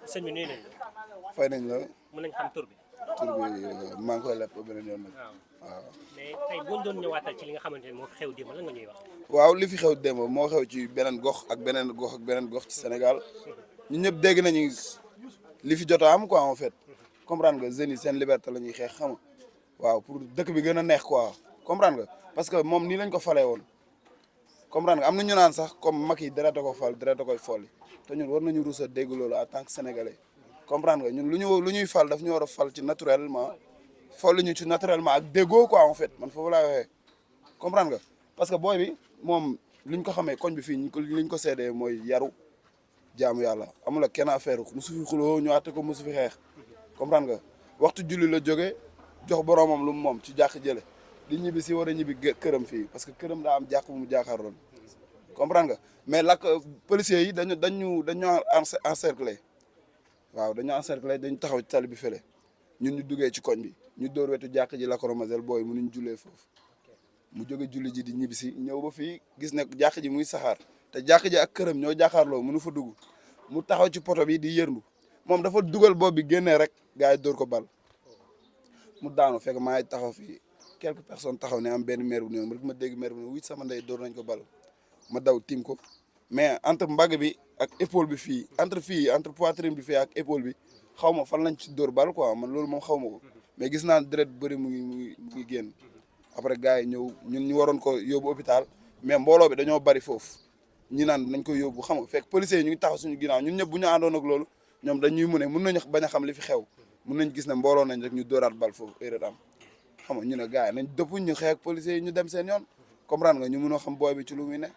sëñ bi nuyu nañ la. fay nañ la. mën nañ xam tur bi. tur bi maa ngi koy lepp beneen yoon nag. waaw mais tey boo ñu doon ñëwaatal ci li nga xamante ne moo fi xew démb lan nga ñuy wax. waaw li fi xew démb moo xew ci beneen gox ak beneen gox ak beneen gox ci Sénégal ñun ñëpp dégg nañu li fi jot a am quoi en fait comprendre nga jeunes yi seen liberté la ñuy xeex xam nga waaw pour dëkk bi gën a neex quoi comprendre nga parce que moom nii lañ ko falee woon comprendre nga am na ñu naan sax comme mag yi deret a ko fal deret a koy folli te ñun war nañu rus a dégg loolu en tant que sénégalais comprendre nga ñun lu ñuy fal daf ñu war a fal ci naturellement folli ñu ci naturellement ak déggoo quoi en fait man foofu laa waxee comprendre nga parce que booy bi moom liñ ko xamee koñ bi fii liñ ko seedee mooy yaru jaamu yàlla amul ak kenn affaire musu fi xuloo ñu àtte ko musu fi xeex comprendre nga waxtu julli la jóge jox boromam lu mu moom ci jàkk jële di ñibbi si war a ñibbi këram fii parce que këram daa am jàkk bu mu jàkkaarloon comprendre nga mais lak policiers yi dañu encercler waaw dañu encercler dañu taxaw ci tali bi fële ñun ñu duggee ci koñ bi ñu dóor wetu jàkk ji lacrymogène booy mënuñ jullee foofu mu jóge julli ji di ñibbi si ñëw ba fii gis ne jàkk ji muy saxaar te jàkk ji ak këram ñoo jàkkaarloo mënu fa dugg mu taxaw ci poto bi di yërndu moom dafa dugal bopp bi génnee rek gars yi dóor ko bal mu daanu fekk maa ngi taxaw fii quelques personnes taxaw ne am benn maire bu ne rek ma dégg maire bu ne wuy sama ndey dóor nañ ko bal ma daw tiim ko mais entre mbagg bi ak épaule bi fii entre poitrine bi fii ak épaule bi xaw ma fan lañ ci dóor bal quoi man loolu moom xaw ma ko mais gis naa deret bëri mu ngi génn après gars yi ñëw ñun ñu waroon ko yóbbu hôpital mais mbooloo bi dañoo bari foofu ñi naan nañ ko yóbbu xam nga fekk policiers yi ñu ngi taxaw suñu ginnaaw ñun ñëpp bu ñu àndoon ak loolu ñoom dañuy mun nañu bañ a xam li fi xew mun nañ gis ne mbooloo nañ rek ñu dóoraat bal foofu erreur am xam nga ñu ne gars yi nañ dëpp ñu xeex ak policiers yi ñu dem seen yoon comprendre nga ñu mun a xam booy bi ci lu muy ne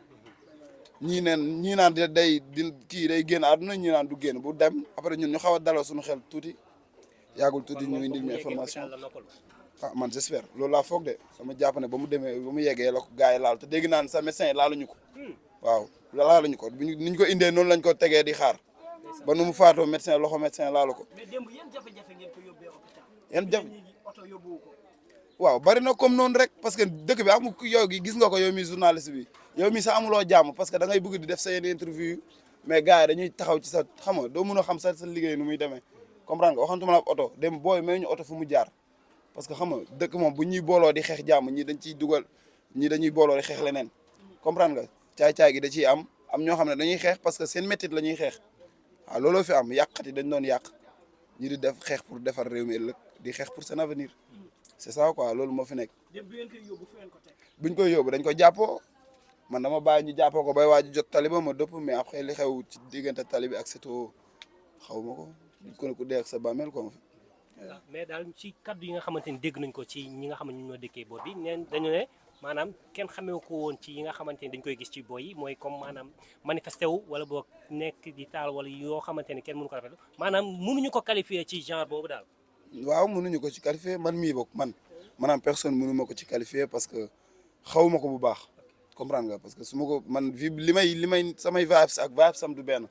ñii naan day génn àdduna ñii naan du génn bu dem après ñun ñu xaw a dalal suñu xel tuuti yàggul tuuti ñu indil ñu information ah man j'espère loolu laa foog de sama jàpp ne ba mu yeggee la ko gars yi laal te dégg naan sa médecin laaluñu ko waaw laaluñu ko niñ ko indee noonu lañ ko tegee di xaar ba nu mu faatoo loxo médecin laalu ko. mais démb yan jafe-jafe ngeen ko yóbbee hôpital. yan jafe oto yóbbuwu ko. waaw bari na comme noonu rek parce que dëkk bi amul yow gi gis nga ko yow mi journaliste bi yow mi sax amuloo jàmm parce que da ngay bëgg di def sa yenn interview mais gars yi dañuy taxaw ci sa xam nga doo mun a xam sa liggéey nu muy demee comprendre nga waxantuma la oto dem booy may ñu oto fu mu jaar parce que xam nga dëkk moom bu ñuy booloo di xeex jàmm ñii dañ ciy dugal ñii dañuy booloo di xeex leneen comprendre nga caay-caay gi da ciy am ñoo xam ne dañuy xeex parce que seen métit la ñuy xeex waaw looloo fi am yàqkat yi dañ doon yàq ñi di def xeex pour defar réew mi ëllëg di xeex pour seen avenir c'est ça quoi loolu moo fi nekk. buñ koy yóbbu dañ ko jàppoo man dama bàyyi ñu jàppoo ko bay waa ji jot tali ba ma dëpp mais après li xew ci diggante tali bi ak Seto xaw ma ko ku ne ku dee ak sa bàmmeel quoi. mais daal ci kaddu yi nga xamante ni dégg nañ ko ci ñi nga xam ne ñoo dëkkee boor bi neen dañu ne maanaam kenn xamee ko woon ci yi nga xamante ni dañ koy gis ci boy yi mooy comme maanaam manifesté wu wala boog nekk di taal wala yoo xamante ni kenn mënu ko rafetlu maanaam mënuñu ko qualifier ci genre boobu daal. waaw mënuñu ko ci qualifier man mii bokk maanaam personne mënu ma ko ci qualifier parce que xaw ma ko bu baax comprendre nga parce que su ma ko man li may samay vibes ak vibes sam du benn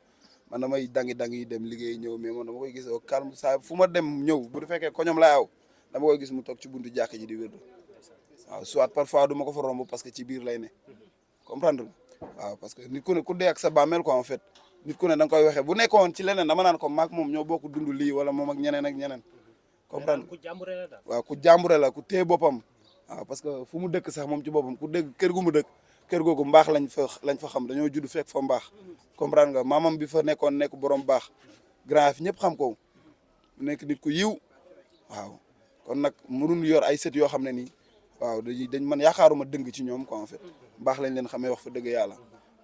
man damay dangi dem liggéey ñëw mais man dama koy gis au calme saa fu ma dem ñëw bu fekkee koñom laa aw dama koy gis mu toog ci buntu jàkk ji di wérdu waaw soit parfois du ma ko fa romb parce que ci biir lay ne comprendre nga waaw parce que nit ku ne ku dee ak sa bàmmeel quoi en fait nit ku ne da nga koy waxee bu nekkoon ci leneen dama naan ko maak moom ñoo bokk dund lii wala moom ak ñeneen comprendre waaw ku jàmbure la ku téye boppam waaw parce que fu mu dëkk sax moom ci boppam ku dégg kër gu mu dëkk kër googu mbaax lañ fa xam dañoo judd fekk fa mbaax comprendre nga maamam bi fa nekkoon nekk borom baax grand fi ñëpp xam ko nekk nit ku yiw waaw kon nag mënuñu yor ay sët yoo xam ne nii waaw dañ man yaakaaruma dëng ci ñoom quoi en fait mbaax lañ leen xamee wax fa dëgg yàlla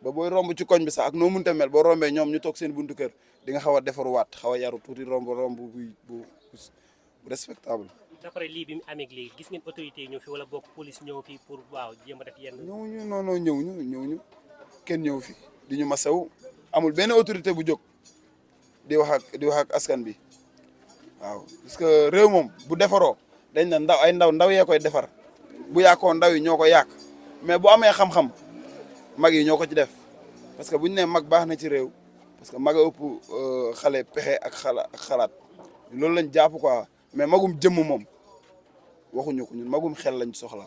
ba booy romb ci koñ bi sax ak noo mënta mel boo rombee ñoom ñu toog seen buntu kër di nga xaw a defaruwaat xaw a yaru tuuti romb bu respectable. d'après lii bi mu amee léegi gis ngeen autorité yi ñëw fi wala bokk police ñëw fi pour waaw jéem a def yenn. ñëwuñu kenn ñëw fi di ñu masaw amul benn autorité bu jóg di wax ak askan bi waaw parce que réew moom bu defaroo dañ na ndaw yee koy defar bu yàqoo ndaw yi ñoo ko yàq mais bu amee xam-xam mag yi ñoo ko ci def parce que bu ñu nee mag baax na ci réew parce que mag a ëpp xale pexe ak xalaat loolu lañ jàpp quoi. mais magum jëmm moom waxuñu ko ñun magum xel lañ soxla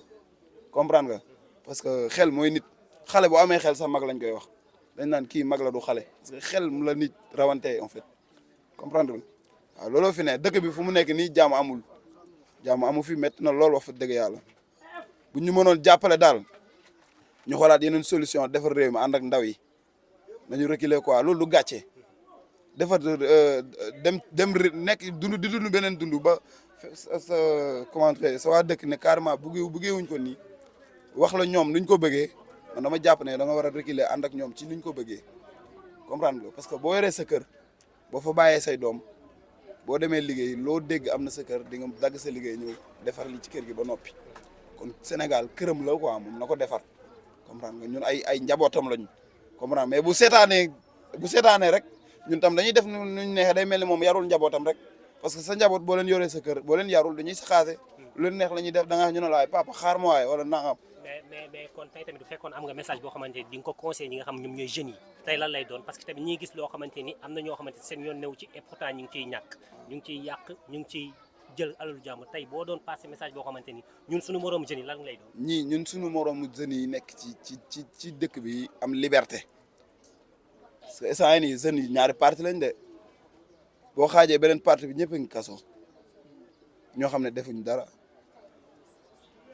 comprendre nga parce que xel mooy nit xale bu amee xel sax mag lañ koy wax dañ naan kii mag la du xale parce que xel mu la nit rawantee en fait comprendre nga waaw looloo fi ne dëkk bi fu mu nekk nii jàmm amul jàmm amu fi métti na lool wax fa dëgg yàlla bu ñu mënoon jàppale daal ñu xoolaat yeneen solution defar réew mi ànd ak ndaw yi nañu reculer quoi loolu du gàcce defar dem nekk di dund beneen dund ba sa comment dire sa waa dëkk ne carrément buggee wuñ ko nii wax la ñoom nuñ ko bëggee man dama jàpp ne da nga war a reculer ànd ak ñoom ci nuñ ko bëggee comprendre nga parce que boo yoree sa kër boo fa bàyyee say doom boo demee liggéey loo dégg am na sa kër di nga dagg sa liggéey ñëw defar li ci kër gi ba noppi kon Sénégal këram la quoi moom na ko defar comprendre nga ñun ay njabootam lañu comprendre mais bu seetaanee rek ñun tam dañuy def nuñ neexee day mel ni moom yarul njabootam rek parce que sa njaboot boo leen yoree sa kër boo leen yarul dañuy saxaase lu leen neex la ñuy def da nga ñu ne la papa xaar ma waaye wala nangam. mais kon tey tamit du fekkoon am nga message boo xamante ni di nga ko conseillé ñi nga xam ñoom ñooy jeunes yi tey lan lay doon parce que tamit ñi ngi gis loo xamante ni am na ñoo xamante seen yoon new ci et pourtant ñu ngi ciy ñàkk ñu ngi ciy yàq ñu ngi ciy jël alalu jàmm tey boo doon passé message boo xamante ni ñun suñu moroomu jeunes yi lan lay doon. ñun suñu moroomu jeunes yi nekk ci dëkk bi am liberté parce que instant yii nii jeunes yi ñaari parti lañ de boo xaajee beneen parti bi ñëpp a ngi kaso ñoo xam ne defuñ dara.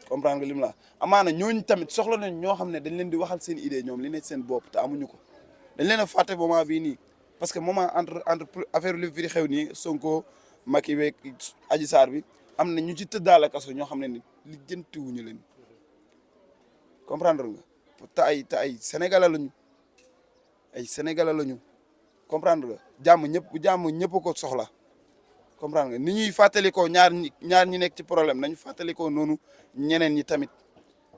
comprendre nga lim la amaana ñooñu tamit soxla nañ ñoo xam ne dañ leen di waxal seen idée ñoom li nekk seen bopp te amuñu ko dañ leen a fàtte moment bii nii parce que moment entre affaire li fi xew nii Sonko Macky beeg Adji Sarr bi am na ñu ci tëddaale kaso ñoo xam ne ni lijjantiwuñu leen comprendre nga te ay sénégalais lañu comprendre nga jàmm ñëpp ko soxla comprendre nga ni ñuy fàttalikoo ñaar ñi nekk ci problème nañu fàttalikoo noonu ñeneen ñi tamit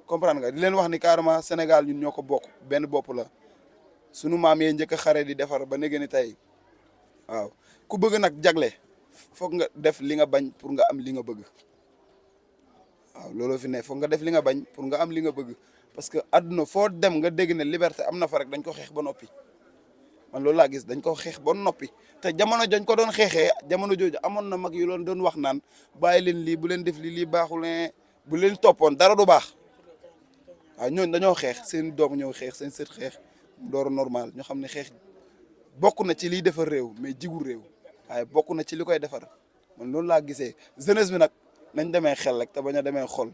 comprendre nga di leen wax ni carrément Sénégal ñun ñoo ko bokk benn bopp la sunu maam yee njëkk a xare di defar ba léegi ni tey waaw ku bëgg nag jagle foog nga def li nga bañ pour nga am li nga bëgg waaw looloo fi ne foog nga def li nga bañ pour nga am li nga bëgg parce que àdduna foo dem nga dégg ne liberté am na fa rek dañ ko xeex ba noppi man loolu laa gis dañ ko xeex ba noppi te jamono dañ ko doon xeexee jamono jooju amoon na mag yu loon doon wax naan bàyyi leen lii bu leen def lii baaxul bu leen toppoon dara du baax waaw ñooñu dañoo xeex seen doom ñëw xeex seen sët xeex door normal ñu xam ne xeex bokk na ci liy defar réew mais jigul réew waaye bokk na ci li koy defar man loolu laa gisee jeunesse bi nag nañ demee xel rek te bañ a demee xol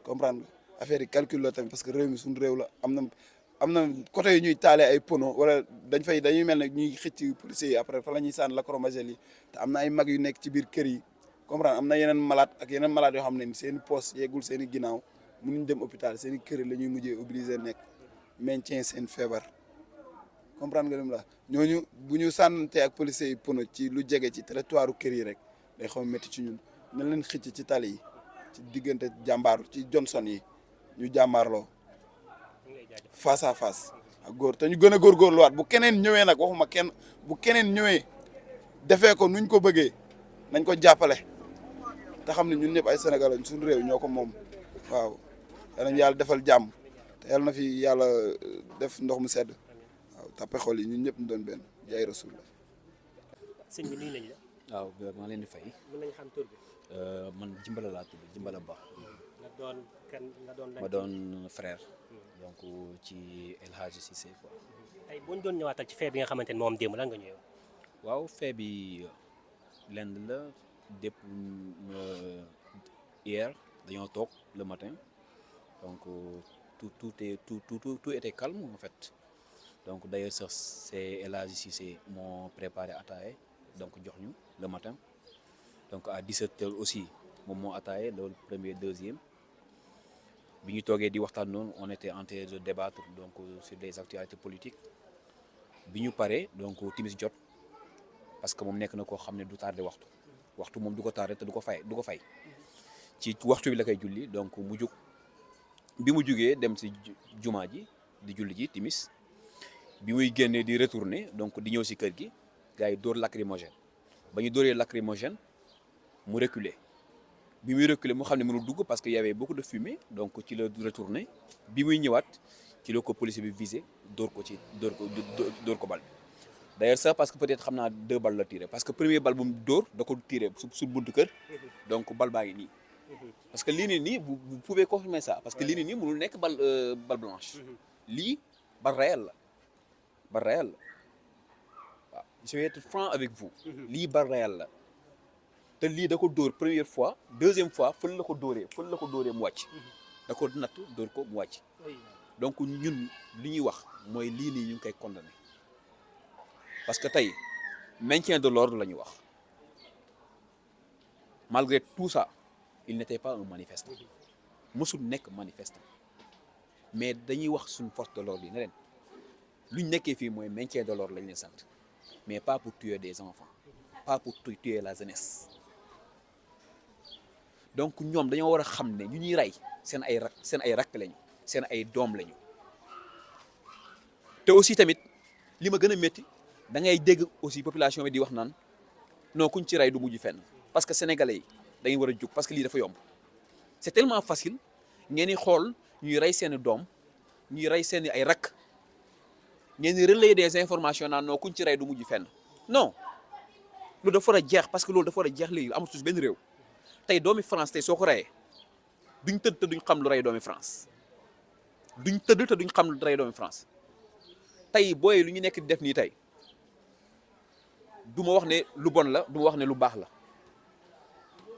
comprendre nga affaire yi calcul la tamit parce que réew mi suñu réew la am na côté yi ñuy taalee ay pono wala dañuy mel ne ñuy xëcc policiers yi après fa la ñuy sànni lacrymogène yi te am na ay mag yu nekk ci biir kër yi comprendre am na yeneen malade ak yeneen malade yoo xam ne seen i poste yeggul seen i ginnaaw mënuñ dem hôpital seen i kër la ñuy mujjee obligé nekk maintien seen feebar comprendre nga lim la ñooñu bu ñu sànnante ak policiers yi pono ci lu jege ci territoire kër yi rek day xaw métti ci ñun nañ leen xëcc ci tali yi ci diggante jàmbaar ci Johnson yi ñu jàmbaarloo face à face ak góor te ñu gën a góorgóorluwaat bu keneen ñëwee nag waxuma kenn bu keneen ñëwee defee ko nuñ ko bëggee nañ ko jàppale te xam ne ñun ñëpp ay Sénégal lañ suñu réew ñoo ko moom waaw yal nañu yàlla defal jàmm te yal na fi yàlla def ndox mu sedd waaw tappe xol yi ñun ñëpp ñu doon benn jaay rasul la. sëñ bi nuyu nañ la. waaw maa leen di fay. mën nañ xam tur bi. man Jimbala laa tudd Jimbala Ba. nga ma doon frère. donc ci El Hadji Cissé quoi. tey boo ñu doon ñëwaatal ci fee bi nga xamante ne moom démb lan nga ñëw. waaw fee bi lenn la depuis hier dañoo toog le matin donc tout était calme en fait donc d'ailleurs sax c'est El Hadji Cissé moo préparé ataaye donc jox ñu le matin donc à 17h aussi moom moo ataaye loolu premier deuxième. bi ñu toogee di waxtaan noonu on était en train de débattre donc sur des actualités politiques bi ñu paree donc timis jot parce que moom nekk na koo xam ne du tardé waxtu moom du ko tardé te du ko fay ci waxtu bi la koy julli donc mu jóg bi mu jógee dem si jumaa ji di julli ji timis bi muy génnee di retourner donc di ñëw si kër gi gars yi dóor lacrymogène ba ñu dóoree lacrymogène mu reculer bi muy reculer mu xam ne mënul dugg parce que y avait beaucoup de fumée donc ci la retourné bi muy ñëwaat ci la ko policier bi visé dóor ko bal bi d'ailleurs ça parce que peut-être xam naa 2 balles la tiré parce que premier bal bu mu dóor da ko tiré su buntu kër donc bal baa ngi nii parce que lii nii vous pouvez confirmer ça parce que lii nii mënul nekk balle blanche lii balle réelle la bar réel la waaw je vais être franc avec vous. lii bar réel la te lii da ko dóor première fois deuxième fois fël la ko dóoree mu wàcc da ko natt dóor ko mu wàcc donc ñun li ñuy wax mooy lii nii ñu ngi koy condamné parce que tey maintien de l'ordre la ñu wax malgré tout ça il n'était pas un manifestant mësul nekk manifestant mais dañuy wax suñu force de l'ordre yi ne leen lu ñu nekkee fii mooy maintien de l'ordre lañ leen sant mais pas pour tuer des enfants pas pour tuer la jeunesse donc ñoom dañoo war a xam ne ñu ñuy rey seen ay rakk lañu seen ay doom lañu te aussi tamit li ma gën a métti da ngay dégg aussi population bi di wax naan non kuñ ci rey du mujj fenn parce que sénégalais yi dañuy war a jóg parce que lii dafa yomb c'est tellement facile ngeen di xool ñuy rey seen doom ñuy rey seen ay rakk ngeen di relayer des informations naan non kuñ ci rey du mujj fenn non loolu dafa war a jeex parce que loolu dafa war a jeex léegi amatul benn réew tey doomi France tey soo ko reyee duñ tëdd te duñ xam lu rey doomi France duñ tëdd te duñ xam lu rey doomi France tey booy lu ñu nekk di def nii tey du ma wax ne lu bon la du ma wax ne lu baax la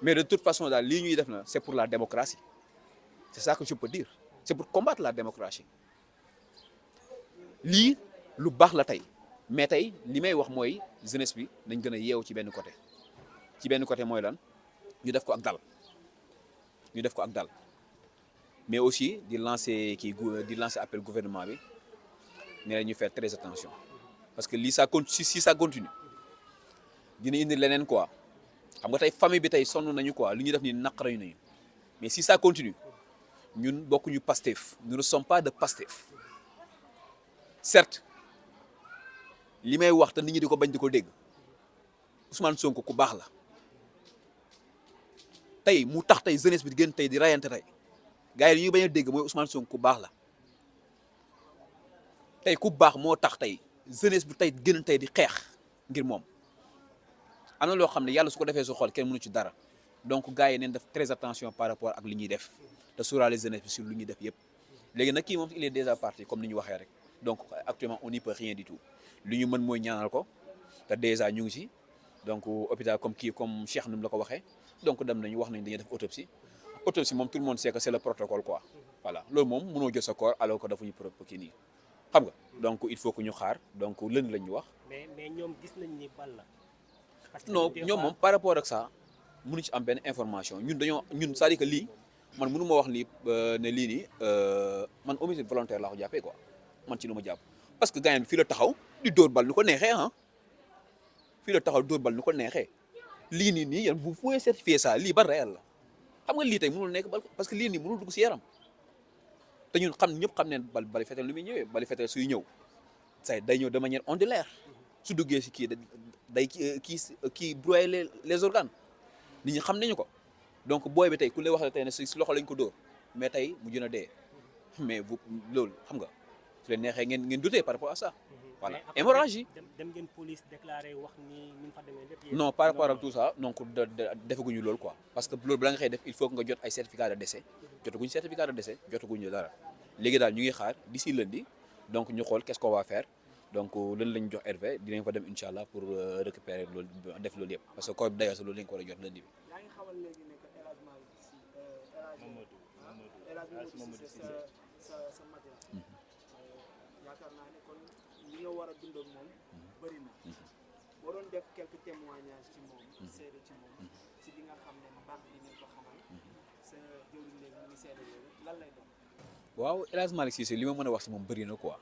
mais de toute façon daal lii ñuy def na c'est pour la démocratie c'est ça que je peux dire c'est pour combattre la démocratie lii lu baax la tey mais tey li may wax mooy jeunesse bi nañ gën a yeewu ci benn côté mooy lan ñu def ko ak dal mais aussi di lancer appel gouvernement bi ne la ñu faire très attention parce que lii si ça continue dina indi leneen quoi xam nga tey famille bi tey sonn nañu quoi li ñuy def ni naqarañu nañu mais si ça continue ñun bokkuñu Pastef nous ne sommes pas de Pastef certes li may wax te nit ñi di ko bañ di ko dégg Ousmane Sonko ku baax la tey mu tax tey jeunesse bi di gën tey di rayante tey gars yi li ñuy bañ a dégg mooy Ousmane Sonko ku baax la tey ku baax moo tax tey jeunesse bi tey gën tey di xeex ngir moom am na loo xam ne yàlla su ko defee su xool kenn mënu ci dara donc gars yi neen def très attention par rapport ak li ñuy def te sóoraale jeunesse bi sur lu ñuy def yëpp léegi nag kii moom il est déjà parti comme ni ñu waxee rek donc actuellement on n'y peut rien du tout li ñu mën mooy ñaanal ko te déjà ñu ngi ci donc hôpital comme Cheikh ni mu la ko waxee donc dem nañu wax nañ dañuy def autopsie moom tout le monde sait que c'est le protocole quoi voilà loolu moom mënoo jël sa corps alors que dafa ñu kii nii xam nga donc il faut que ñu xaar donc lënd lañ ñu wax. mais ñoom gis nañ ni bal la. parce que non ñoom moom par rapport ak ça mënu ci am benn information ñun c'est-à-dire que lii man mënu ma wax ni ne lii nii man homicide volontaire laa ko jàppee quoi man ci lu ma jàpp parce que gars yi fii la taxaw di dóor bal nu ko neexee fii la taxaw dóor bal nu ko neexee lii nii yéen vous pouvez certifier ça lii ba réel la xam nga lii tey mënul nekk bal parce que lii nii mënul dugg si yaram te ñun ñëpp xam neen bali fetel lu muy ñëwee bali fetel suy ñëw say day ñëw de manière ondulaire su duggee si kii day kii broyer les organes nit ñi xam nañu ko donc booy bi tey ku lay wax la tey ne si loxo lañ ko dóor mais tey mu jën a dee mais vous loolu xam nga su leen neexee ngeen douter par rapport à ça voilà hémorragie dem ngeen police déclaré wax ni ñu fa demee lépp non par rapport ak tout ça donc defaguñu loolu quoi parce que loolu bala nga xëy def il faut que nga jot ay certificat de décès jotaguñu dara léegi daal ñu ngi xaar d'ici lundi donc ñu xool qu'est-ce qu'on va faire donc lan lañ jox Hervé dinañ fa dem incha allah pour récupérer loolu def loolu yëpp parce que corps bi d'ailleurs loolu lañ ko war a jot lundi bi. yaa ngi xamal léegi ne que El Hadj Malick Sy sa mag la yaakaar naa ne kon li nga war a dund ak moom bëri na boo doon def quelques témoignages ci moom seede ci moom ci li nga xam ne baax bi ngeen ko xamal sa jëwriñ léegi mu ngi seede loolu lan lay doon. waaw El Hadj Malick Sy li ma mën a wax ci moom bëri na quoi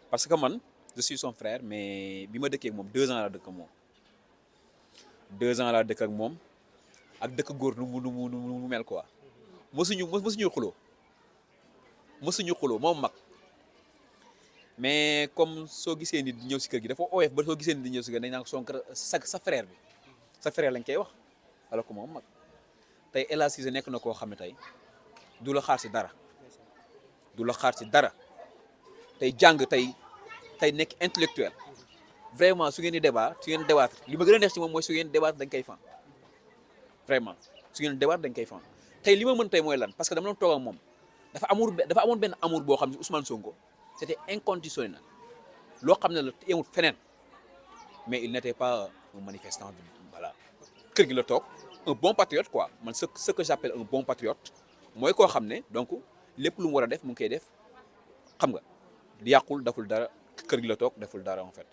parce que man je suis son frère mais bi ma dëkkee ak moom 2 ans laa dëkk ak moom 2 ans laa dëkk ak moom ak dëkk góor nu mu mel quoi mësuñu xuloo moom mag mais comme soo gisee nit di ñëw si kër gi dafa oyof ba soo gisee nit di ñëw si kër dañ naan son sa frère bi sa frère lañ koy wax alors que moom mag tey El Hadj Cissé nekk na koo xam ne tey du la xaar si dara tey jàng tey nekk intellectuel vraiment su ngeen di débattre li ma gën a neex ci moom mooy su ngeen débattre dañ koy fan vraiment su ngeen débattre dañ koy fan tey li ma mën tey mooy lan parce que dama doon toog ak moom dafa amoon benn amour boo xam ne Ousmane Sonko c'était inconditionnel loo xam ne la yemut feneen mais il n'était pas un manifestant voilà kër gi la toog un bon patriote quoi man ce que j'appelle un bon patriote mooy koo xam ne donc lépp lu mu war a def mu ngi koy def xam nga yàqul deful dara kër gi la toog deful dara en fait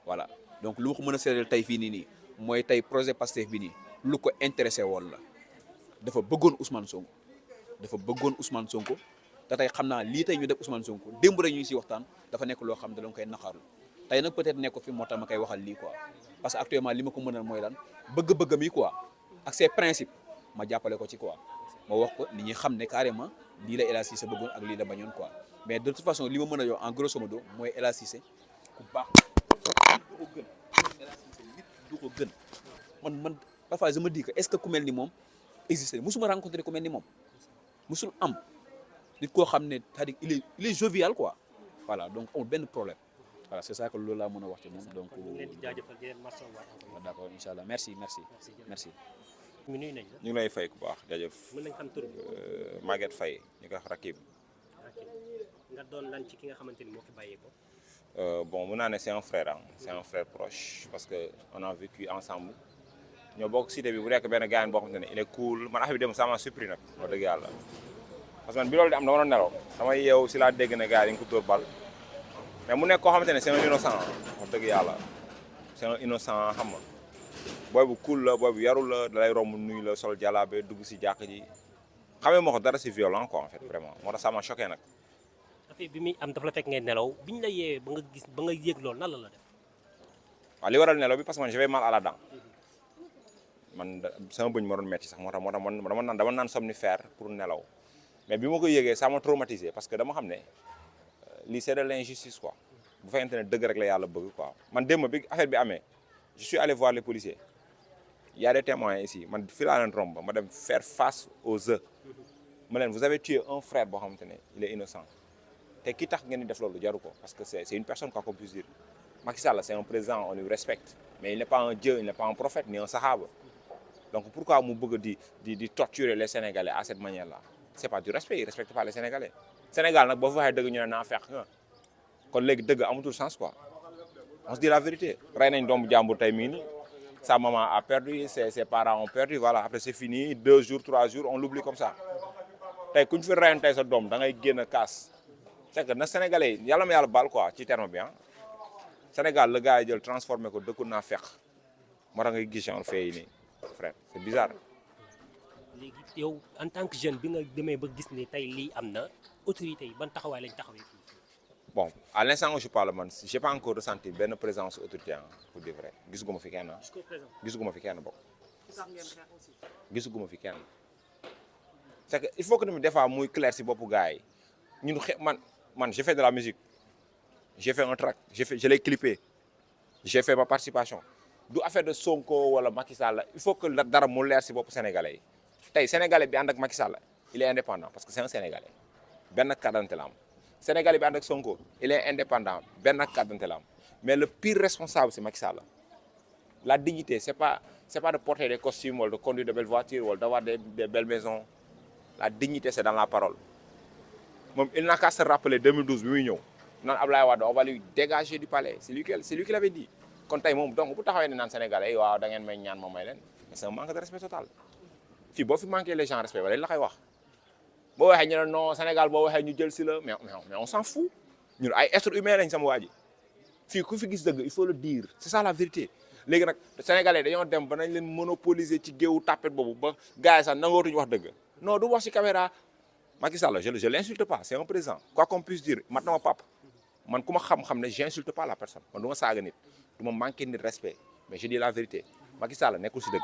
voilà donc lu ma ko mën a seedeel tey fii nii mooy tey projet Pastef bi nii lu ko intéressé woon la dafa bëggoon Ousmane Sonko te tey xam naa lii tey ñu def Ousmane Sonko démb rek ñu ngi si waxtaan dafa nekk loo xam ne da nga koy naqarlu tey nag peut-être nekk ko fi moo tax ma koy waxal lii quoi parce que actuellement li ma ko mënal mooy lan bëgg-bëggam yi quoi ak ses principes ma jàppale ko ci quoi ma wax ko nit ñi xam ne carrément lii la El Hadj Cissé bëggoon ak lii la bañoon quoi mais de toute façon li ma mën a yow en grosso modo mooy El Hadj Cissé ku baax du ko gën El Hadj Cissé nit du ko gën man parfois je me dis que est-ce que ku mel ni moom existé musuma rencontré ku mel ni moom musul am nit koo xam ne c'est-à-dire il est jovial quoi voilà donc amul benn problème voilà c'est ça que loolu laa mën a wax ci moom donc ñu leen di jaajëfal di leen masawaat encore. d'accord incha allah merci. ñu nuyu nañ la. ñu ngi lay fay ku baax jaajëf mën nañ xam tur bi. Maguette Faye ñu koy wax Rakib. nga doon lan ci ki nga xamante ni moo fi bàyyeekoo. Bon mun naa ne c'est un frère ah c'est un frère proche parce que on a vécu ensemble ñoo bokk cité bi bu nekk benn gars boo xamante ne il est cool man affaire bi dem ça m'a surpris nag wax dëgg yàlla parce que man bi loolu di am dama doon nelaw damay yeewu si laa dégg ne gars yi dañ ko dóor bal mais mu nekk koo xamante ne c'est un innocent wax dëgg yàlla c'est un innocent xam nga booy bu cool la booy bu yarul la dalay romb nuyu la sol jàllaabe dugg si jàkk ji xamee moo ko dara si violent quoi en fait vraiment moo tax ça m'a choqué nag. affaire bi muy am dafa la fekk ngay nelaw biñ la yeewee ba nga yëg loolu nan la def. waaw li waral nelaw bi parce que man j'avais mal à la dent man sama bëñ ma doon metti sax moo tax man dama naan somnifère pour nelaw mais bi ma ko yëgee ça m'a traumatisé parce que dama xam ne lii c'est de l'injustice quoi bu fekkente ne dëgg rek la yàlla bëgg quoi man démb bi affaire bi amee je suis allé voir les policiers il y a des témoins ici man fii laa leen romb ma dem faire face aux œufs ma leen vous avez tué un frère boo xamante ne il est innocent te ki tax ngeen di def loolu jaru ko parce que c'est une personne quoi qu'on puisse dire Macky Sall c'est un président on lui respecte mais il n'est pas un dieu il n'est pas un prophète ni un sahaba donc pourquoi mu bëgg di torturer les Sénégalais à cette manière là c'est pas du respect il respecte pas les Sénégalais Sénégal nag boo fa waxee dëgg ñu ne naa fekk nga kon léegi dëgg amatul sens quoi on se dit la vérité rey nañ doomu jàmbur tey mii nii sa maman a perdu ses parents ont perdu voilà après c'est fini 2 jours 3 jours on l'oublie comme ça tey ku ñu fi reyoon tey sa doom da ngay génn kaas c'est que na Sénégalais yi yàlla ma yàlla baal quoi ci terme bi ah Sénégal la gars yi jël transformé ko dëkku naa fekk moo tax ngay gis genre fee yi nii frère c'est bizarre. léegi yow en tant que jeune bi nga demee ba gis ni tey lii am na autorités yi ban taxawaay lañ taxawee fii. Bon à l'instant où je parle man j'ai pas encore ressenti benn présence autorité pour dire vrai gisuguma fi kenn jusqu'au présent. gisuguma fi kenn bokk sax ngeen xeex aussi. gisuguma fi kenn c'est que il faut que tamit des fois muy clair si boppu gars yi ñun man j'ai fait de la musique j'ai fait un track je l'ai clippé j'ai fait ma participation du affaire de Sonko wala Macky Sall il faut que dara mu leer si boppu sénégalais yi tey sénégalais bi ànd ak Macky Sall il est indépendant parce que c'est un sénégalais benn carte d'identité la am sénégalais bi ànd ak Sonko il est indépendant benn carte d'identité la am mais le pire responsable c'est Macky Sall la dignité c'est pas de porter des costumes wala de conduire de belles voitures wala d'avoir des belles maisons la dignité c'est dans la parole moom il n'a qu'à se rappeler 2012 bi muy ñëw naan Ablaye Wade on va lui dégager du palais c'est lui qui l'avait dit kon tey moom donc bu taxawee ne naan sénégalais yi waaw da ngeen may ñaan ma may leen mais c'est un manque de respect total fii boo fi manqué les gens respect wala la koy wax boo waxee ñu ne non Sénégal boo waxee ñu jël si la mais on s'en fout ñun ay êtres humains lañ sama waa ji fii ku fi gis dëgg il faut le dire c'est ça la vérité léegi nag sénégalais dañoo dem ba nañ leen monopoliser ci géewu tapet boobu ba gars yi sax nangootuñu wax dëgg non du wax ci caméra Macky Sall je l'insulte pas c'est un président quoi qu'on puisse dire mat na ma pap man ku ma xam-xam ne j'insulte pas la personne man du ma saaga nit du ma manquer nit respect mais je dis la vérité Macky Sall nekkul si dëgg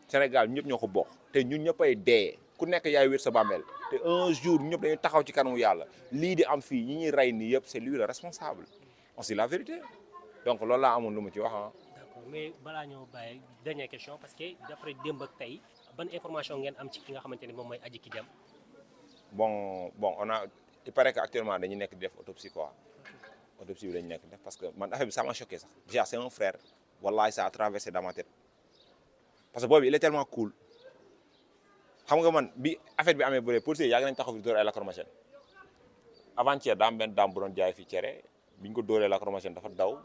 Sénégal ñëpp ñoo ko bokk te ñun ñëppay dee ku nekk yaay wér sa bàmmeel te un jour ñëpp dañuy taxaw ci kanamu yàlla lii di am fii ñi ñuy rey nii yëpp c'est lui le responsable on se dit la vérité donc loolu laa amoon lu ma ci wax ah. d'accord mais balaa ñoo bàyyi dernière question parce que d'après démb ak tey ban information ngeen am ci ki nga xamante ni moom mooy Adji Ki Dem. bon il paraît que actuellement dañuy nekk di def autopsie quoi autopsie bi dañu nekk def parce que man affaire bi ça m'a choqué sax déjà c'est un frère wallahi ça a traversé dans ma tête parce que boobu il est tellement cool xam nga man bi affaire bi amee bëre policiers yàgg nañ taxaw fi door ay lacrymogène avant-hier daa am benn daam bu doon jaay fii cere bi ñu ko dóoree lacrymogène dafa daw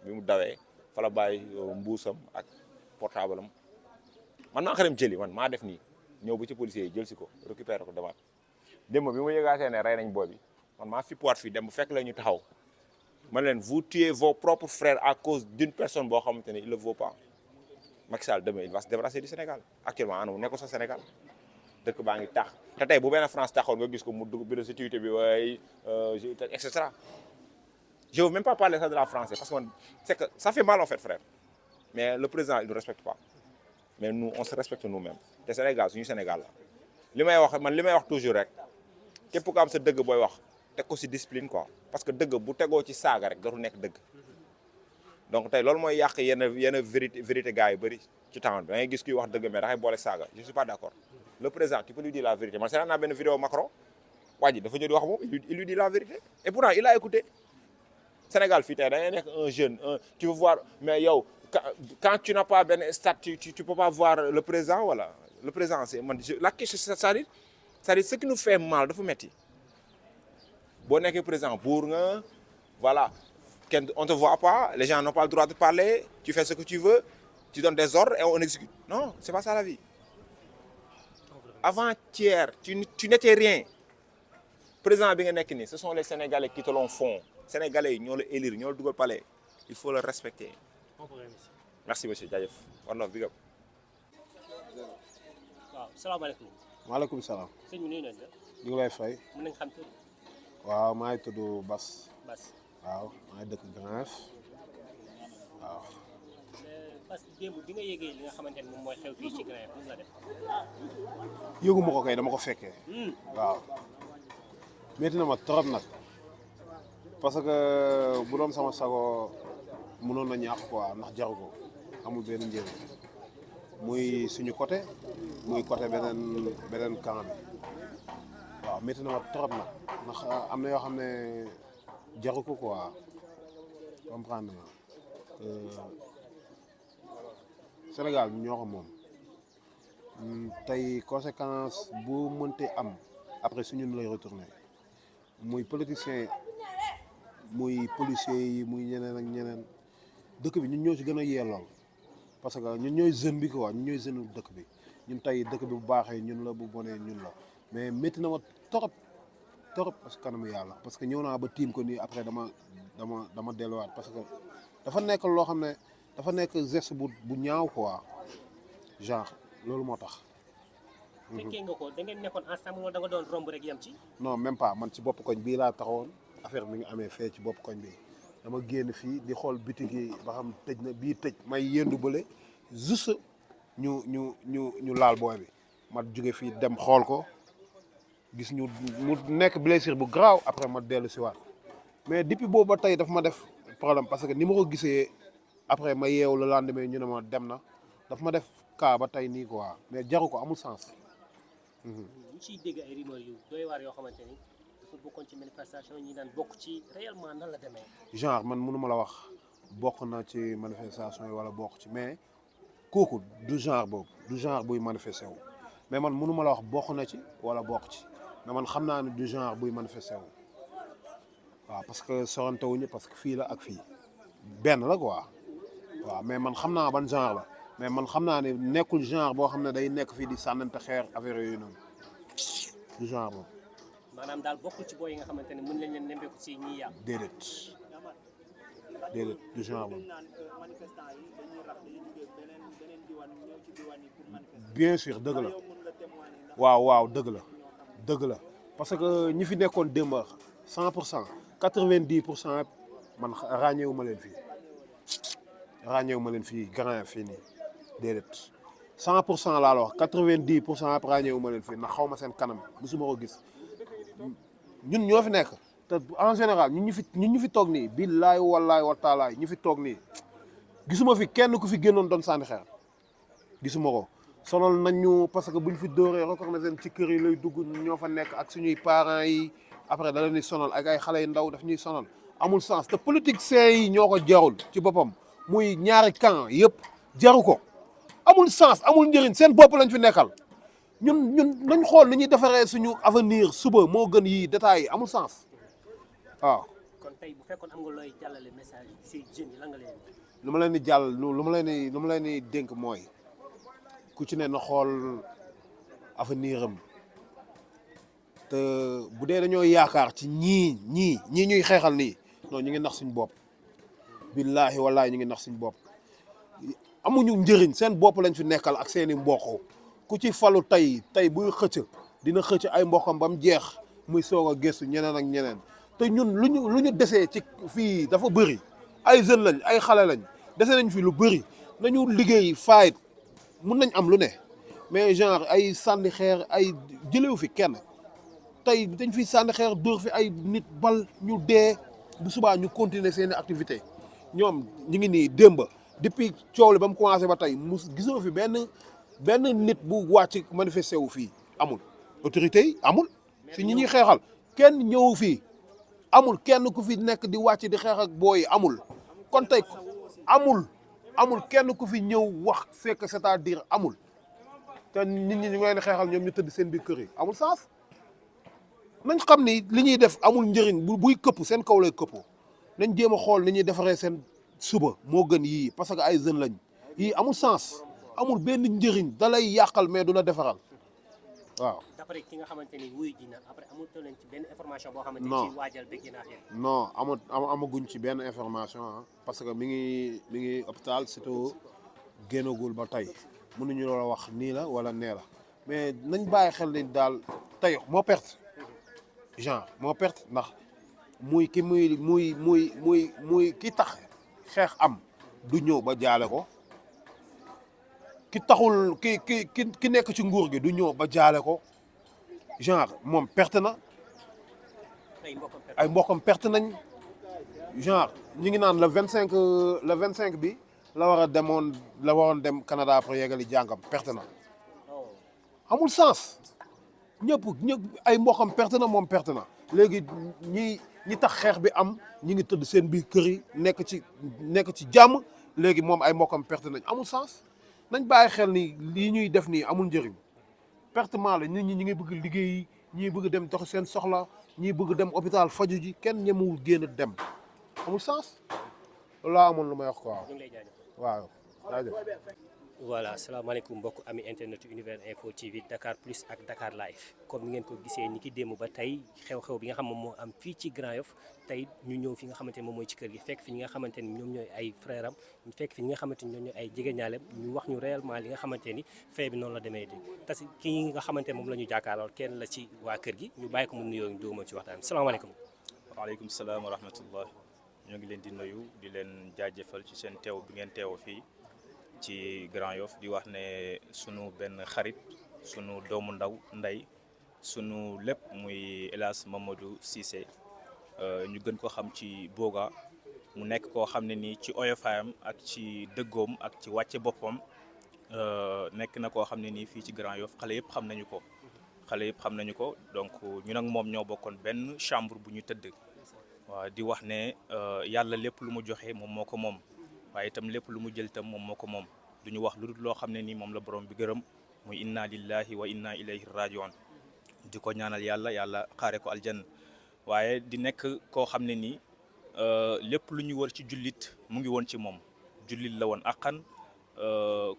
bi mu dawee fa la bàyyi mbuusam ak portable am man maa ko dem jëli man maa def nii ñëw ba ci policier yi jël si ko récupérer ko demaat démb bi ma yëgaatee ne rey nañ booy bi man maa fippuwaat fii dem bu fekk la ñu taxaw man leen vous tuez vos propres frères à cause d'une personne boo xamante ne il le vaut pas Macky Sall demain il va se débarrasser du Sénégal actuellement anu nekkul sa Sénégal dëkk baa ngi tax te tey bu benn France taxoon nga gis ko mu dugg bureau sécurité bi waaye et cetera je veux même pas parler ça de la français parce que man c'est que ça fait mal en fait frère mais le président il nous respecte pas mais nous on se respecte nous-mêmes te Sénégal suñu Sénégal la li may wax toujours rek képp ku am sa dëgg booy wax teg ko ci discipline quoi parce que dëgg bu tegoo ci saaga rek dootul nekk dëgg donc tey loolu mooy yàq yenn vérité gars yu bëri ci temps bi da ngay gis kuy wax dëgg mais dafay boole saaga je suis pas d'accord le président tu peux lui dire la vérité man seetaan naa benn vidéo Macron waa ji dafa ñëw di wax moom il lui dit la vérité et pourtant il a écouté Sénégal fii tey da ngay nekk un jeune tu veux voir mais yow quand tu n'as pas benn statut tu peux pas voir le président voilà le président c'est man la question c'est-à-dire ce qui nous fait mal dafa metti boo nekkee président buur nga voilà on te voit pas les gens n'ont pas le droit de parler tu fais ce que tu veux tu donnes des ordres et on exécute non c'est pas ça la vie avant-hier tu n'étais rien président bi nga nekk nii ce sont les Sénégalais qui te l'ont font Sénégalais yi ñoo la élire ñoo la dugal palais il faut le respecter merci monsieur jaajëf war na big up waaw salaamaaleykum. maaleykum salaam. sëñ bi nuyu nañ la. ñu ngi lay fay. mën nañ xam tur. waaw maa ngi tudd Bas. Bas. waaw maa ngi dëkk Grand Yoff waaw. Bas démb bi nga yëgee li nga xamante ne moom mooy xew fii ci Grand Yoff lu nga def. yëgu ma ko kay dama ko fekkee. waaw. métti na ma trop nag parce que bu doon sama sago mënoon na ñàkk quoi ndax jaru ko amul benn njëriñ muy suñu côté muy côté beneen camp bi waaw métti na ma trop nag ndax am na yoo xam ne jaru ko quoi comprendre nga Sénégal ñoo ko moom tey conséquence bu mënte am après suñu lay retourner muy politiciens muy policiers yi muy ñeneen ak ñeneen dëkk bi ñun ñoo ci gën a yellool parce que ñun ñooy jeune bi quoi ñun ñooy jeune dëkk bi ñun tey dëkk bi bu baaxee ñun la bu bonee ñun la mais métti na ma torop parce que kanamu yàlla parce que ñëw naa ba tiim ko nii après dama delluwaat parce que dafa nekk loo xam ne dafa nekk geste bu ñaaw quoi genre loolu moo tax. fekkee nga ko da ngeen nekkoon ensemble wala da nga doon romb rek yem ci. non même pas man ci bopp koñ bii laa taxawoon affaire mi ngi amee fee ci bopp koñ bi dama génn fii di xool bitig yi ba xam tëj na bii tëj may yendu bële juste ñu laal booy bi ma jóge fii dem xool ko gis ñu mu nekk blessure bu grave après ma dellu si waat mais depuis boobu ba tey daf ma def problème parce que ni ma ko gisee après ma yeewu le lendemain ñu ne ma dem na daf ma def cas ba tey nii quoi mais jaru ko amul sens. ñu ciy dégg ay rumeurs yu doy waar yoo xamante ni dafa bokkoon ci manifestation ñi daan bokk ci réellement nan la demee. genre man mënu ma la wax bokk na ci manifestation yi wala bokk ci mais kooku du genre boobu du genre buy manifesté wu mais man mënu ma la wax bokk na ci wala bokk ci mais man xam naa ne du genre buy manifesté wu waaw parce que sorante wuñu parce que fii la ak fii benn la quoi waaw mais man xam naa ban genre la. mais man xam naa ne nekkul genre boo xam ne day nekk fii di sànnante xeer affaire yooyu noonu du genre boobu. maanaam daal bokkul ci booy yi nga xamante ne mën nañ leen nemmeeku si ñiy yàq. déedéet du genre boobu. bien sûr dëgg la waaw dëgg la parce que ñi fi nekkoon démb 100% 90% man ràññeewu ma leen fii Grand Yoff fii nii. déedéet 100% laa la wax 90% après ràññeewu ma leen fii ndax xaw ma seen kanam musuma ko gis ñun ñoo fi nekk te en général ñun ñu fi toog nii billaay wallaay wa taalaay ñu fi toog nii gisuma fi kenn ku fi génnoon doon sànni xeer gisuma ko sonal nañ ñu parce que buñ fi dóoree reconnaître ci kër yi lay dugg ñoo fa nekk ak suñuy parents yi après da leen di sonal ak ay xale yu ndaw daf ñuy sonal amul sens te politiciens yi ñoo ko jarul ci boppam muy ñaari camp yëpp jaru ko. amul sens amul njëriñ seen bopp lañ fi nekkal ñun nañ xool ni ñuy defaree suñu avenir suba moo gën yi détails yi amul sens waaw kon tey bu fekkoon am nga looy jàllale message si jeunes yi lan nga leen di. lu ma leen di jàll lu ma leen di dénk mooy ku ci ne na xool avenir am te bu dee dañoo yaakaar ci ñii ñuy xeexal nii non ñu ngi nax suñu bopp billaahi wallaahi ñu ngi nax suñu bopp amuñu njëriñ seen bopp lañ fi nekkal ak seeni mbokk ku ci falu tey buy xëcc dina xëcc ay mbokkam ba mu jeex muy soog a gëstu ñeneen ak ñeneen te ñun lu ñu desee ci fii dafa bëri ay jeunes lañ ay xale lañ dese nañ fi lu bëri nañu liggéey fayit mun nañ am lu ne mais genre ay sànni xeer ay jëlewu fi kenn tey dañ fi sànni xeer dóor fi ay nit bal ñu dee bu subaa ñu continuer seeni activité ñoom ñu ngi nii démb depuis coow li ba mu commencé ba tey gisoo fi benn nit bu wàcc manifesté wu fii amul autorité yi amul si ñi ñuy xeexal kenn ñëw fii amul kenn ku fi nekk di wàcc di xeex ak booy amul kon tey amul kenn ku fi ñëw wax fekk c'est-à-dire amul te nit ñi ñu ngi leen di xeexal ñoom ñu tëdd seen biir kër yi amul sens nañ xam ni li ñuy def amul njëriñ buy këpp seen kaw lay këpp nañ jéem a xool ni ñuy defaree seen suba moo gën yii parce que ay jeunes lañ yii amul sens amul benn njëriñ da lay yàqal mais du la defaral waaw. d'après ki nga xamante ni wuyu ji na après amul leen ci benn information boo xamante non ni ci waajal bëgg naa xel. non amaguñ ci benn information ah parce que mi ngi hôpital surtout génnagul ba tey mënuñu la wax nii la wala nee la mais nañ bàyyi xel ni daal tey moo perte moo perte ndax muy ki tax xeex am du ñëw ba jaale ko ki taxul ki nekk ci nguur gi du ñëw ba jaale ko genre moom perte na ay mbokkam perte nañ genre ñu ngi naan le 25 bi la waroon dem Canada pour yeggali jàngam perte na amul sens ñëpp ay mbokkam perte na moom perte na léegi ñi tax xeex bi am ñi ngi tëdd seen biir kër yi nekk ci jàmm léegi moom ay mbokkam perte nañ amul sens nañ bàyyi xel ni lii ñuy def nii amul njëriñ pertement la nit ñi ñi ngi bëgg liggéey ñii bëgg dem dox seen soxla ñii bëgg dem hôpital faju ji kenn ñemewul génn dem amul sens loolu laa amoon lu may wax quoi waaw jaajëf. voilà salaamaaleykum mbokk ami internet Univers Info TV Dakar Plus ak Dakar Live comme ni ngeen ko gisee ni ki démb ba tey xew-xew bi nga xam moom moo am fii ci Grand Yoff tey ñu ñëw fi nga xamante ni moom mooy ci kër gi fekk fi ñi nga xamante ni ñoom ñooy ay frère am ñu fekk fi ñi nga xamante ni ñoom ñooy ay jegeñaaleem ñu wax ñu réellement li nga xamante ni fee bi noonu la demee di parce que ki nga xamante ni moom la ñu jàkkaarlool kenn la ci waa kër gi ñu bàyyi ko mu nuyoo dóoma ci waxtaan salaamaaleykum. waaleykum salaam wa rahmatullah ñoo ngi leen di nuyu di leen jaajëfal ci seen teew bi ngeen teew fii ci Grand Yoff di wax ne sunu benn xarit sunu doomu ndey sunu lépp muy El Hadj Mamadou Cissé ñu gën ko xam ci Boga mu nekk koo xam ne nii ci oyofaayam ak ci dëggoom ak ci wàcce boppam nekk na koo xam ne nii fii ci Grand Yoff xale yëpp xam nañu ko donc ñun ak moom ñoo bokkoon benn chambre bu ñu tëdd waaw di wax ne yàlla lépp lu mu joxe moom moo ko moom waaye itam lépp lu mu jël itam moom moo ko moom du ñu wax lu dul loo xam ne nii moom la borom bi gërëm muy inna lillahi wa inna ilayhi rajiun di ko ñaanal yàlla xaare ko aljanna waaye di nekk koo xam ne nii lépp lu ñu war ci jullit mu ngi woon ci moom jullit la woon aqan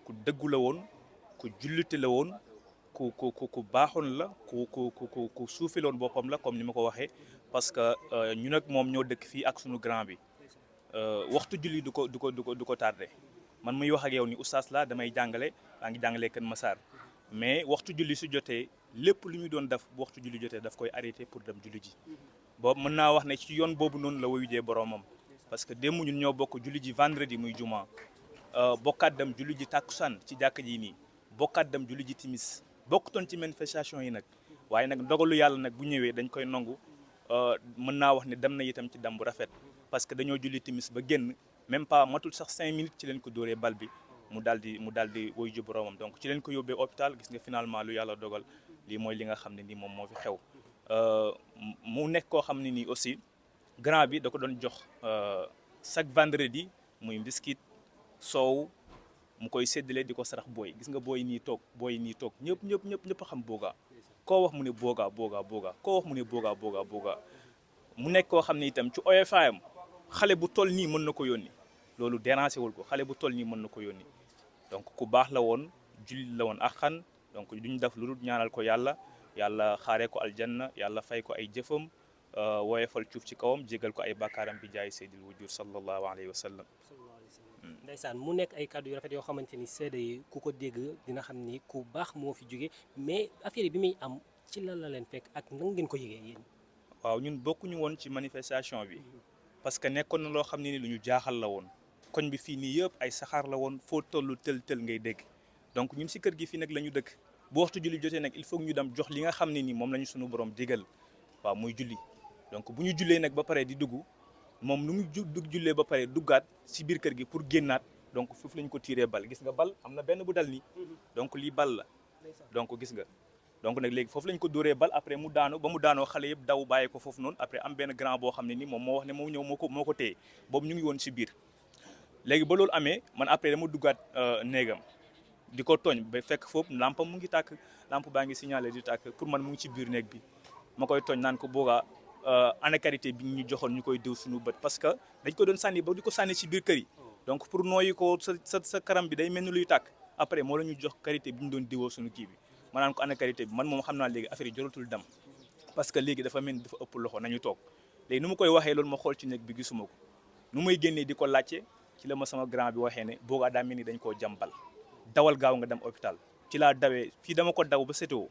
ku dëggu la woon ku jullite la woon ku baaxoon la ku suufiloon boppam la comme ni ma ko waxee parce que ñun ak moom ñoo dëkk fii ak sunu grand bi waxtu julli du ko tardé man muy wax ak yow ni oustaz la damay jàngale maa ngi jàngalee Kër Massar mais waxtu julli su jotee lépp lu ñu doon def bu waxtu julli jotee daf koy arrêté pour dem julli ji boobu mën naa wax ne ci yoon boobu noonu la woyu jee boromam parce que démb ñun ñoo bokk julli ji vendredi muy juma bokkaat dem julli ji takkusaan ci jàkka ji nii bokkaat dem julli ji timis bokkutoon ci manifestation yi nag waaye nag dogalu yàlla nag bu ñëwee dañ koy nangu mën naa wax ne dem na itam ci dam bu rafet parce que dañoo julli timis ba génn même pas matul sax 5 minutes ci leen ko dóoree bal bi mu daal di woy ju boromam donc ci leen ko yóbbee hôpital gis nga finalement lu yàlla dogal lii mooy li nga xam ne nii moom moo fi xew mu nekk koo xam ne nii aussi grand bi da ko doon jox chaque vendredi muy biscuit soow mu koy séddale di ko sarax booy gis nga booy nii toog ñëpp xam Boga koo wax mu ne Boga koo wax mu ne Boga mu nekk koo xam ne itam ci OFAM xale bu toll nii mën na ko yónni loolu dérangé wul ko xale bu toll nii mën na ko yónni donc ku baax la woon jullit la woon axan donc duñ def lu dul ñaanal ko yàlla xaaree ko aljanna yàlla fay ko ay jëfam woyefal cuuf ci kawam jégal ko ay bàkkaaram bi jaay seydil wujur sallallahu alayhi wa sallam. ndeysaan mu nekk ay kàddu yu rafet yoo xamante ni seede yi ku ko dégg dina xam ni ku baax moo fi jóge mais affaire bi muy am ci lan la leen fekk ak nan ngeen ko yëgee yéen. waaw ñun bokkuñu woon ci manifestation bi parce que nekkoon na loo xam ne ni lu ñu jaaxal la woon koñ bi fii nii yëpp ay saxaar la woon foo tollu tël ngay dégg donc ñun si kër gi fii nag la ñu dëkk bu waxtu julli jotee nag il faut ñu dem jox li nga xam ne ni moom la ñu suñu borom digal waaw muy julli donc bu ñu jullee nag ba pare di dugg moom nu mu jullee ba pare duggaat si biir kër gi pour génnaat donc foofu la ñu ko tiiree bal gis nga bal am na benn bu dal nii donc lii bal la donc gis nga donc nag léegi foofu lañ ko dóoree bal après mu daanu ba mu daanoo xale yëpp daw bàyyi ko foofu noonu après am benn grand boo xam ne ni moom moo wax ne moo ñëw moo ko téye boobu ñu ngi woon si biir léegi ba loolu amee man après dama duggaat néegam di ko tooñ ba fekk foofu lampe mu ngi tàkk lampe baa ngi signalé di tàkk pour man mu ngi ci biir néeg bi ma koy tooñ naan ko boogaa ana karité bi ñu joxoon ñu koy diw suñu bët parce que dañ ko doon sànni ba di ko sànni ci biir kër yi donc pour nooyi ko sa karam bi day mel ni luy tàkk après moo la ñu jox karité bi ñu doon diwoo suñu kii bi ma naan ko ana karité bi man moom xam naa léegi affaire yi jaratul dem parce que léegi dafa mel ni dafa ëpp loxo nañu toog léegi nu ma koy waxee loolu ma xool ci néeg bi gisuma ko nu may génnee di ko laajte ci la ma sama grand bi waxee ne boogaa daa mel ni dañ koo jàmbal dawal gaaw nga dem hôpital ci laa dawee fii dama ko daw ba sétéo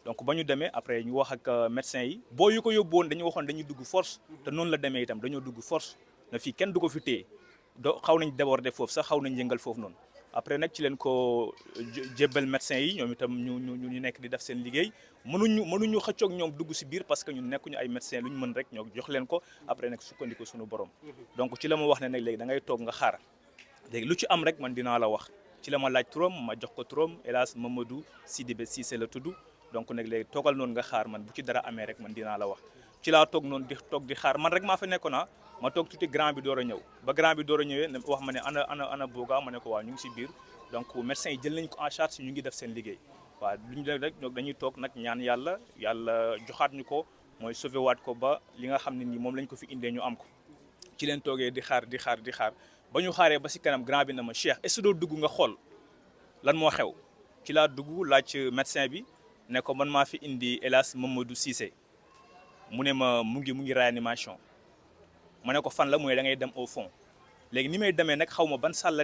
donc ba ñu demee après ñu wax ak médecin yi boo yu ko yóbbu woon dañu waxoon dañuy dugg force te noonu la demee itam dañoo dugg force na fii kenn du ko fi téye xaw nañ déborder foofu sax xaw nañ yëngal foofu noonu après nag ci leen ko jébbal médecin yi ñoom itam ñu nekk di def seen liggéey mënuñu xëccoog ñoom dugg si biir parce que ñun nekkuñu ay médecin lu ñu mën rek ñoo jox leen ko après nag sukkandiku suñu borom donc ci la ma wax ne nag léegi da ngay toog nga xaar léegi lu ci am rek man dinaa la wax ci la ma laaj turam ma jox ko turam hélas Mamadou Sidibé Cissé la tudd donc nag léegi toogal noonu nga xaar man bu ci dara amee rek man dinaa la wax ci laa toog noonu di xaar man rek maa fa nekkoon ma toog tuuti grand bi door a ñëw ba grand bi door a ñëwee wax ma ne ana boogaa ma ne ko waaw ñu ngi si biir donc médecins yi jël nañ ko en charge ñu ngi def seen liggéey waaw lu ñu def rek dañuy toog nag ñaan yàlla joxaat ñu ko mooy sauvé waat ko ba li nga xam ne nii moom lañ ko fi indee ñu am ko ci leen toogee di xaar ba ñu xaaree ba si kanam grand bi na ma Cheikh est-ce que doo dugg nga xool lan moo xew ci laa dugg laaj médecin bi ne ko man maa fi indi hélas Mamadou Cissé mu ne ma mu ngi réanimation ma ne ko fan la mooy da ngay dem au fond léegi ni may demee nag xaw ma ban salle la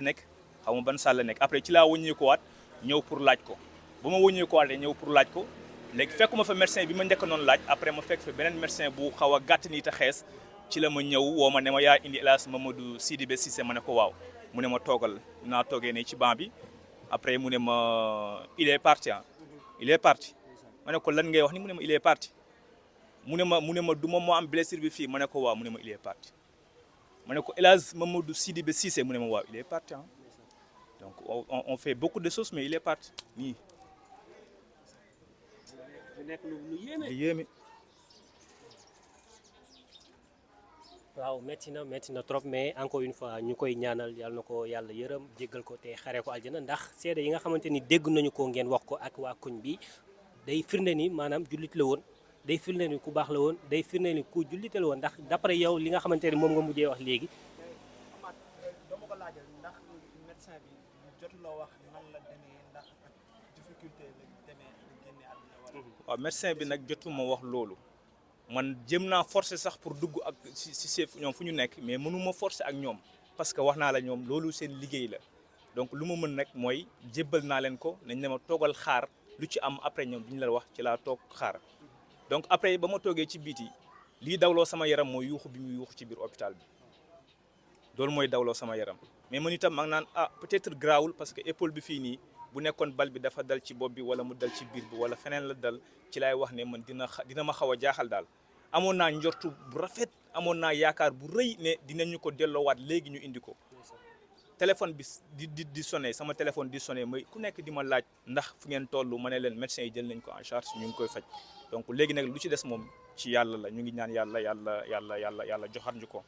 nekk après ci laa wëññeeku waat ñëw pour laaj ko ba ma wëññeeku waatee ñëw pour laaj ko léegi fekkuma fa médecin bi ma njëkk noonu laaj après ma fekk fa beneen médecin bu xaw a gàtt nii te xees ci la ma ñëw woo ma ne ma yaa indi hélas Mamadou Sidibé Cissé ma ne ko waaw mu ne ma toogal naa toogee ne ci banc bi après mu ne ma il est parti ma ne ko lan ngay wax ni mu ne ma il est parti mu ne ma du ma moo am blessure bi fii ma ne ko waaw mu ne ma il est parti ma ne ko hélas Mamadou Sidibé Cissé mu ne ma waaw il est parti donc on fait beaucoup de choses mais il est parti nii. lu yéeme. waaw métti na trop mais encore une fois ñu koy ñaanal yàlla na ko yàlla yërëm jéggal ko te xaree ko aljana ndax seede yi nga xamante ni dégg nañu ko ngeen wax ko ak waa koñ bi day firnde ni maanaam jullit la woon day firnde ni ku baax la woon day firnde ni ku jullite la woon ndax d'après yow li nga xamante ni moom nga mujjee wax léegi. dama ko laajal ndax médecin bi jotu la wax nan la demee ndax difficulté la demee la génne àdduna wala. waaw médecin bi nag jotuma wax loolu. man jëm naa forcer sax pour dugg ak si ñoom fu ñu nekk mais mënuma forcer ak ñoom parce que wax naa la ñoom loolu seen liggéey la donc lu ma mën nag mooy jébbal naa leen ko nañ ne ma toogal xaar lu ci am après ñoom duñu la wax ci laa toog xaar donc après ba ma toogee ci biti lii dawloo sama yaram mooy yuuxu bi muy yuuxu ci biir hôpital bi loolu mooy dawloo sama yaram mais man itam maa ngi naan peut-être grawul parce que épaule bi fii nii bu nekkoon bal bi dafa dal ci bopp bi wala mu dal ci biir bi wala feneen la dal ci laay wax ne man dina ma xaw a jaaxal daal amoon naa njortu bu rafet amoon naa yaakaar bu rëy ne dinañu ko delloowaat léegi ñu indi ko téléphone bi di sonné sama téléphone di sonné mooy ku nekk di ma laaj ndax fu ngeen toll ma ne leen médecins yi jël nañ ko en charge ñu ngi koy faj donc léegi nag lu ci des moom ci yàlla la ñu ngi ñaan yàlla joxaat ñu ko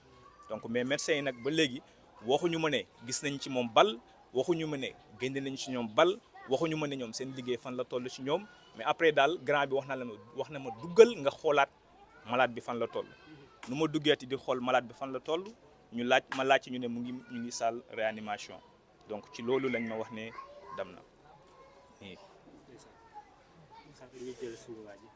donc mais médecins yi nag ba léegi waxuñu ma ne gis nañ ci moom bal waxuñu ma ne génne nañ ci ñoom bal waxuñu ma ne ñoom seen liggéey fan la toll ci ñoom mais après daal grand bi wax na ma duggal nga xoolaat malade bi fan la toll nu ma duggeeti di xool malade bi fan la toll ñu laaj ñu ne ñu ngi salle réanimation donc ci loolu lañ ma wax ne dem na. ñu jël suñu waa ji